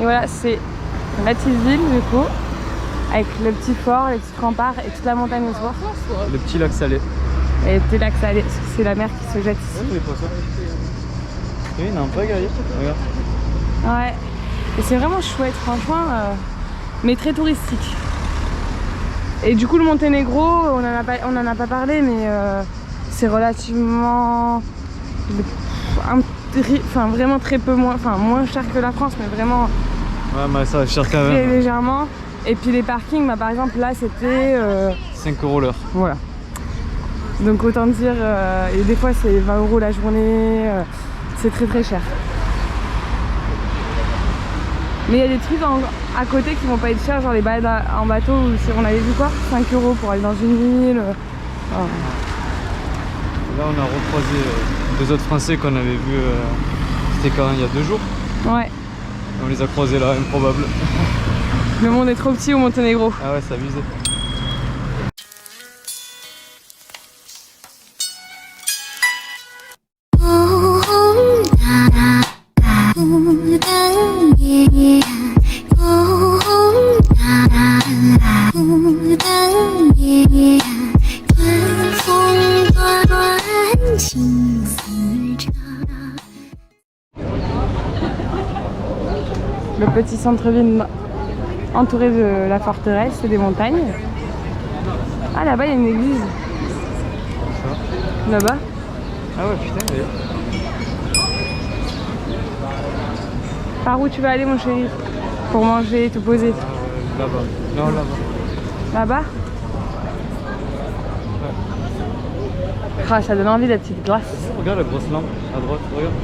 Et voilà, c'est la petite ville du coup, avec le petit fort, les petits remparts et toute la montagne autour. Le petit lac Salé. Et le petit lac Salé, c'est la mer qui se jette ici. Oui, il n'a pas gagné. Regarde. Ouais, et c'est vraiment chouette, franchement, mais très touristique. Et du coup, le Monténégro, on en a pas parlé, mais c'est relativement, vraiment très peu moins, moins cher que la France, mais vraiment Ouais, mais ça va cher quand très même. légèrement. Et puis les parkings, bah, par exemple, là, c'était 5 € l'heure. voilà. Donc autant dire, et des fois c'est 20 € la journée, c'est très très cher. Mais il y a des trucs à côté qui vont pas être chers, genre les balades en bateau, où on avait vu quoi, 5 € pour aller dans une île. Oh. Là on a recroisé 2 autres Français qu'on avait vus, c'était quand, il y a 2 jours. Ouais. On les a croisés là, improbable. Le monde est trop petit au Monténégro. Ah ouais, c'est abusé. Le petit centre-ville entouré de la forteresse et des montagnes. Ah, là-bas il y a une église. Là-bas. Ah ouais, putain, d'ailleurs. Par où tu vas aller mon chéri? Pour manger et te poser? Là-bas. Non, là-bas. Là-bas? Ouais. Ah, ça donne envie la petite glace. Regarde la grosse lampe à droite, regarde.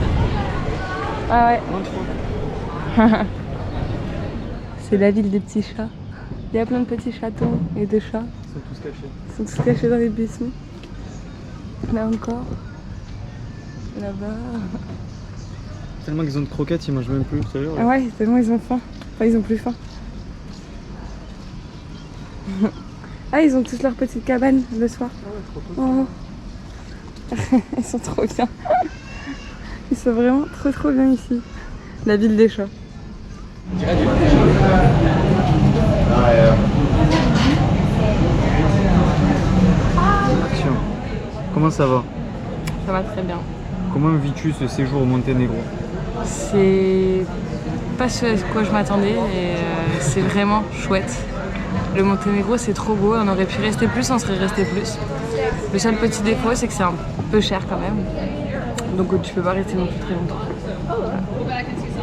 Ah ouais. Montre-moi. C'est la ville des petits chats. Il y a plein de petits châteaux et de chats. Ils sont tous cachés. Ils sont tous cachés dans les buissons. Là encore. Là-bas. Tellement qu'ils ont de croquettes, ils mangent même plus, sérieux. Ah ouais, tellement ils ont faim. Enfin, ils ont plus faim. Ah, ils ont tous leurs petites cabanes le soir. Ah ouais, trop cool. Oh. Ils sont trop bien. Ils sont vraiment trop bien ici. La ville des chats. Action. Comment ça va? Ça va très bien. Comment vis-tu ce séjour au Monténégro? C'est pas ce à quoi je m'attendais et c'est vraiment chouette. Le Monténégro c'est trop beau, on aurait pu rester plus, on serait resté plus. Le seul petit défaut c'est que c'est un peu cher quand même. Donc tu peux pas rester non plus très longtemps.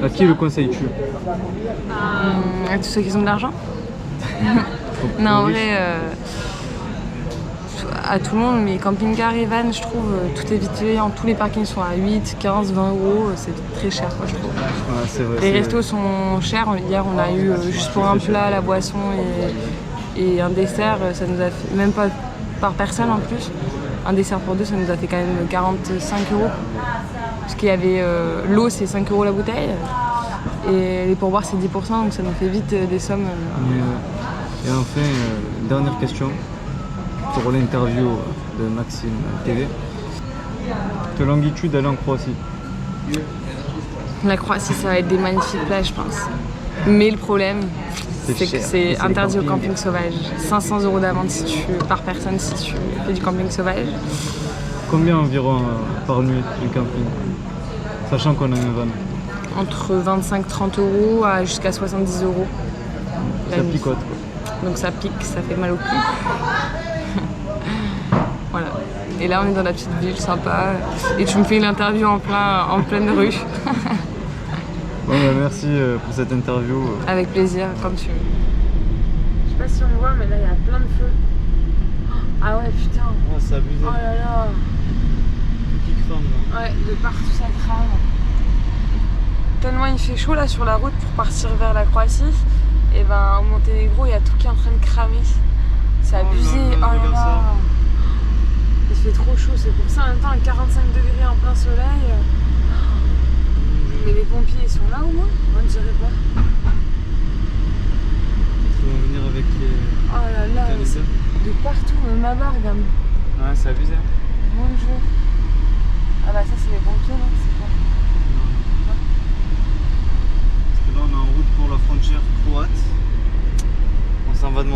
À qui le conseilles-tu? À tous ceux qui ont de l'argent. Non, en vrai, à tout le monde, mais camping-car et van, je trouve, tout est vite fait. Tous les parkings sont à 8, 15, 20 €, c'est très cher, quoi, je trouve. Ouais, c'est vrai. Les restos sont chers. Hier, on a eu juste pour un plat, la boisson et un dessert, ça nous a fait, même pas par personne en plus, un dessert pour deux, ça nous a fait quand même 45 €. Parce qu'il y avait l'eau, c'est 5 € la bouteille. Et les pourboires, c'est 10%, donc ça nous fait vite des sommes. Et enfin, dernière question pour l'interview de Maxime TV. Te languis-tu d'aller en Croatie? La Croatie, ça va être des magnifiques plages, je pense. Mais le problème, c'est que c'est interdit au camping sauvage. 500 € d'amende par personne si tu fais du camping sauvage. Combien environ par nuit du camping? Sachant qu'on a un van. Entre 25-30 € à jusqu'à 70 €. Ça picote quoi. Donc ça pique, ça fait mal au cul. Voilà. Et là on est dans la petite ville sympa. Et tu me fais une interview en pleine rue. Bon bah merci pour cette interview. Avec plaisir, comme tu veux. Je sais pas si on voit, mais là il y a plein de feux. Ah ouais, putain. Oh, c'est abusé. Oh là là. Tout qui crame là. Ouais, de partout ça crame. Tellement il fait chaud là sur la route pour partir vers la Croatie. Et ben au Monténégro, il y a tout qui est en train de cramer. C'est abusé. Oh là là. Il fait trop chaud, c'est pour ça en même temps à 45 degrés en plein soleil. Mais les pompiers ils sont là au moins? On ne dirait pas. Ils vont venir avec les... Oh là là, de partout, même là-bas, regarde. Ouais, c'est abusé. Bonjour. Ah bah ça c'est les pompiers, non? C'est quoi? Parce que là on est en route pour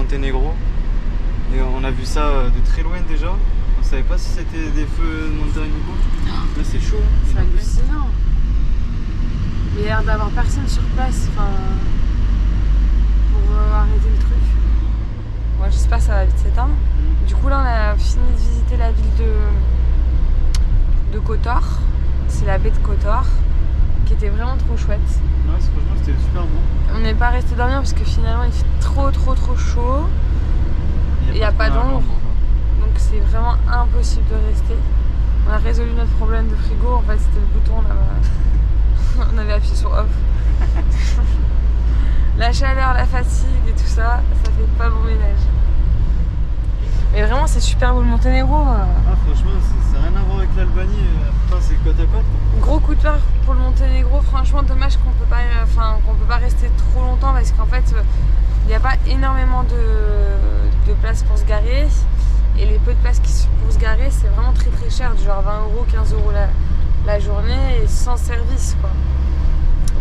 Monténégro. Et on a vu ça de très loin déjà. On savait pas si c'était des feux de montagne ou quoi. Là c'est chaud. Hein. C'est hallucinant. Il y a l'air d'avoir personne sur place pour arrêter le truc. Moi j'espère que ça va vite s'éteindre. Du coup là on a fini de visiter la ville de Kotor. C'est la baie de Kotor qui était vraiment trop chouette. Ouais, franchement c'était super beau. On n'est pas resté dormir parce que finalement il fait trop chaud. Il n'y a pas d'ombre. Donc c'est vraiment impossible de rester. On a résolu notre problème de frigo, en fait c'était le bouton là-bas. On avait appuyé sur off. La chaleur, la fatigue et tout ça, ça fait pas bon ménage. Mais vraiment c'est super beau le Monténégro. Ah franchement ça n'a rien à voir avec l'Albanie, pourtant c'est côte à côte. Gros coup de cœur pour le Monténégro, franchement dommage qu'on peut pas rester trop longtemps parce qu'en fait il n'y a pas énormément de places pour se garer. Et les peu de places qui sont pour se garer, c'est vraiment très cher, du genre 20 €, 15 € la journée et sans service quoi.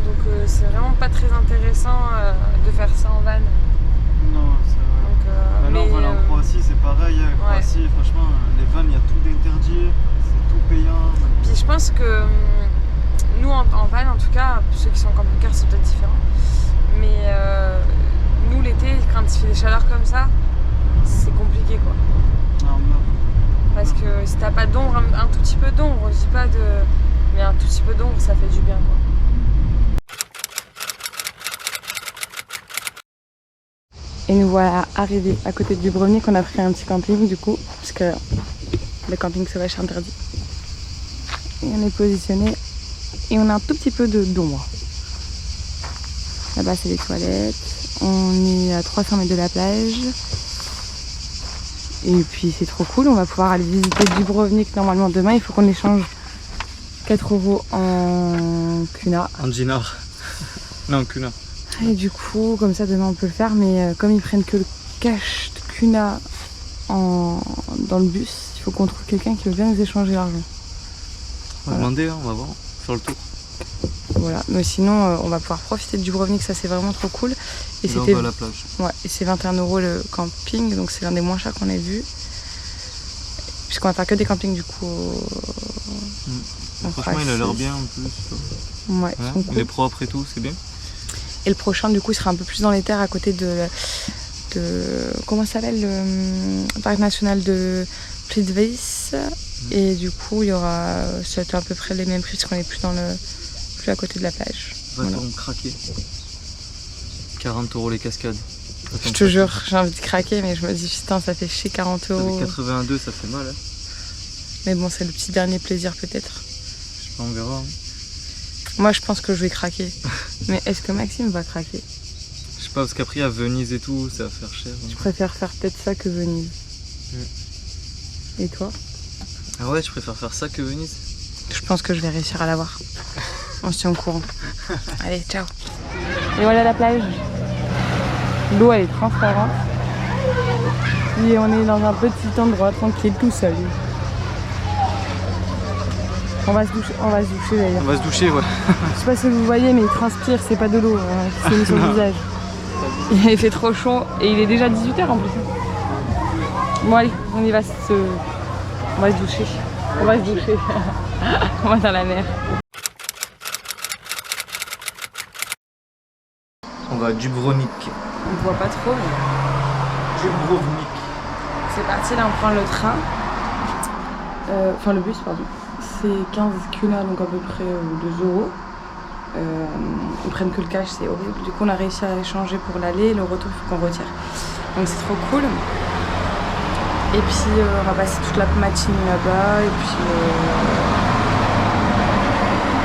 Donc c'est vraiment pas très intéressant de faire ça en van. Non, c'est vrai. Donc, là on va aller en Croatie, c'est pareil. Croatie, ouais. Franchement, les vannes, il y a tout d'interdit, c'est tout payant. Puis je pense que nous en van, en tout cas, ceux qui sont en camping-car, c'est peut-être différent. Mais nous l'été, quand il fait des chaleurs comme ça, c'est compliqué quoi. Parce que si t'as pas d'ombre, un tout petit peu d'ombre, je dis pas de. Mais un tout petit peu d'ombre, ça fait du bien quoi. Et nous voilà arrivés à côté de Dubrovnik. On a pris un petit camping du coup, parce que le camping sauvage est interdit. Et on est positionné et on a un tout petit peu d'ombre. Là-bas c'est les toilettes. On est à 300 mètres de la plage. Et puis c'est trop cool, on va pouvoir aller visiter Dubrovnik normalement demain. Il faut qu'on échange 4 € en kuna. En dinar. Non, en kuna. Et du coup, comme ça demain on peut le faire, mais comme ils prennent que le cash de kuna dans le bus, il faut qu'on trouve quelqu'un qui veut bien nous échanger l'argent. On va demander, on va voir, faire le tour. Voilà, mais sinon on va pouvoir profiter de Dubrovnik, ça c'est vraiment trop cool. Et c'était à la plage. Ouais, et c'est 21 € le camping, donc c'est l'un des moins chers qu'on ait vu. Puisqu'on va faire que des campings du coup. Franchement il a l'air bien en plus. Ouais, cool. Il est propre et tout, c'est bien. Et le prochain du coup sera un peu plus dans les terres à côté de comment ça s'appelle, le parc national de Plitvice. Et du coup il y aura c'est à peu près les mêmes prix parce qu'on est plus à côté de la plage. Va-t-on craquer 40 € les cascades. Je te jure, j'ai envie de craquer, mais je me dis putain, ça fait chier 40 €. Avec 82, ça fait mal. Hein. Mais bon, c'est le petit dernier plaisir peut-être. Je sais pas, on verra. Hein. Moi, je pense que je vais craquer. Mais est-ce que Maxime va craquer? Je sais pas, parce qu'après à Venise et tout, ça va faire cher. Hein. Je préfère faire peut-être ça que Venise. Et toi? Ah ouais, je préfère faire ça que Venise. Je pense que je vais réussir à l'avoir. On se tient au courant. Allez, ciao. Et voilà la plage. L'eau elle est transparente. Et on est dans un petit endroit tranquille tout seul. On va se doucher d'ailleurs. On va se doucher, ouais. Je sais pas si vous voyez, mais il transpire, c'est pas de l'eau qui s'est mis sur le visage. Il fait trop chaud et il est déjà 18 h en plus. Bon allez, on va se doucher. On va dans la mer. On va à Dubrovnik. On voit pas trop. Mais... Dubrovnik. C'est parti, là on prend le train. Enfin le bus, pardon. C'est 15 kuna, donc à peu près 2 €. Ils prennent que le cash, c'est horrible. Du coup on a réussi à échanger pour l'aller et le retour il faut qu'on retire. Donc c'est trop cool. Et puis on va passer toute la matinée là-bas et puis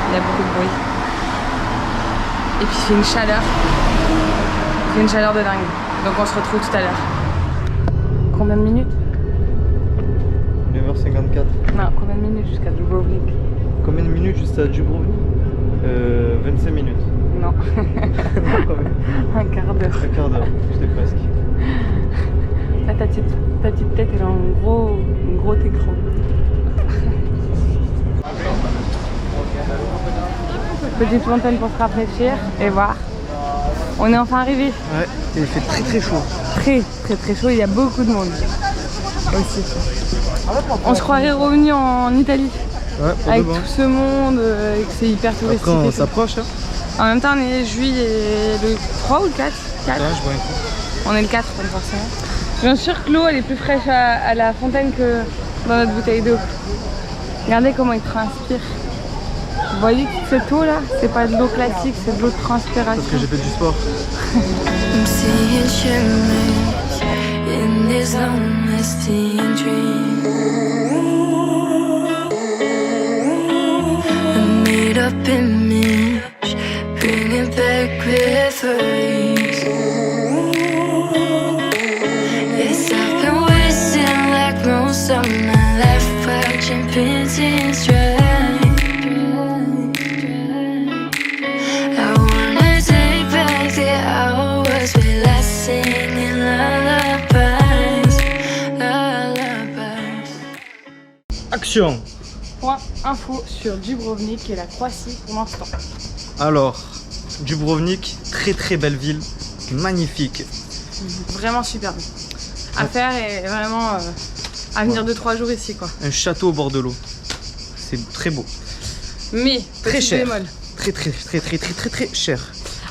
il y a beaucoup de bruit. Et puis il fait une chaleur. Il fait une chaleur de dingue. Donc on se retrouve tout à l'heure. Combien de minutes? 9h54. Non, combien de minutes jusqu'à Dubrovnik? Combien de minutes jusqu'à Dubrovnik? 25 minutes. Non. Non, quand même. Un quart d'heure. Un quart d'heure, j'étais presque. Là, ta petite tête, elle est en gros écran. Petite montagne pour se rafraîchir et voir. On est enfin arrivé. Ouais, et il fait très chaud. Très chaud, il y a beaucoup de monde aussi. On se croirait revenu en Italie. Ouais, avec tout ce monde, et que c'est hyper touristique. Après on s'approche hein. En même temps on est juillet le 3 ou le 4, 4. Ouais, je vois un coup. On est le 4 donc forcément. Bien sûr que l'eau elle est plus fraîche à la fontaine que dans notre bouteille d'eau. Regardez comment il transpire. Vous voyez que cette eau là, c'est pas de l'eau classique, c'est de l'eau de transpiration. Parce que j'ai fait du sport. I'm seeing shimmers in this long-lasting dream. A made-up image, bringing back memories. Yes, I've been wasting like most of my life watching paintings dry. I wanna take back the hours we last singing lullabies, lullabies. Action. Point info sur Dubrovnik et la Croatie pour l'instant. Alors, Dubrovnik, très belle ville, magnifique. Vraiment superbe. À faire et vraiment à venir 2-3 jours ici quoi. Un château au bord de l'eau. C'est très beau. Mais Très petit cher. bémol. Très cher.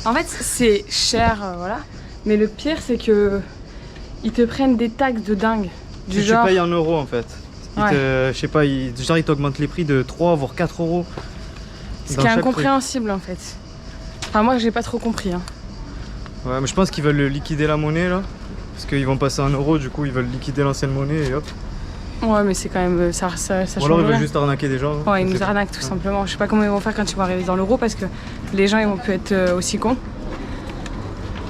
En fait c'est cher voilà. Mais le pire c'est que ils te prennent des taxes de dingue. Du Tu genre. payes en euros en fait. Je sais pas, ils t'augmentent les prix de 3 voire 4 euros. Ce qui est incompréhensible en fait. Enfin moi j'ai pas trop compris hein. Ouais mais je pense qu'ils veulent liquider la monnaie là. Parce qu'ils vont passer en euros, du coup ils veulent liquider l'ancienne monnaie et hop. Ouais mais c'est quand même ça Ou alors ils change veulent rien. juste arnaquer des gens. Ouais ils nous arnaquent tout simplement. Je sais pas comment ils vont faire quand ils vont arriver dans l'euro parce que les gens ils vont plus être aussi cons.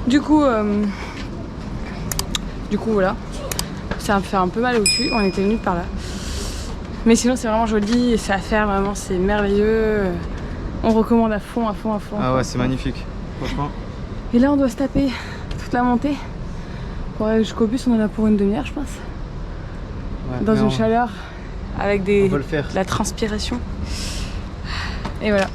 Du coup voilà. Ça va me faire un peu mal au cul, on était venus par là. Mais sinon c'est vraiment joli et c'est à faire vraiment, c'est merveilleux. On recommande à fond. Ah ouais c'est magnifique, franchement. Et là on doit se taper toute la montée. Pour aller jusqu'au bus on en a pour une demi-heure je pense. Ouais, Dans une chaleur avec on va le faire. de la transpiration. Et voilà.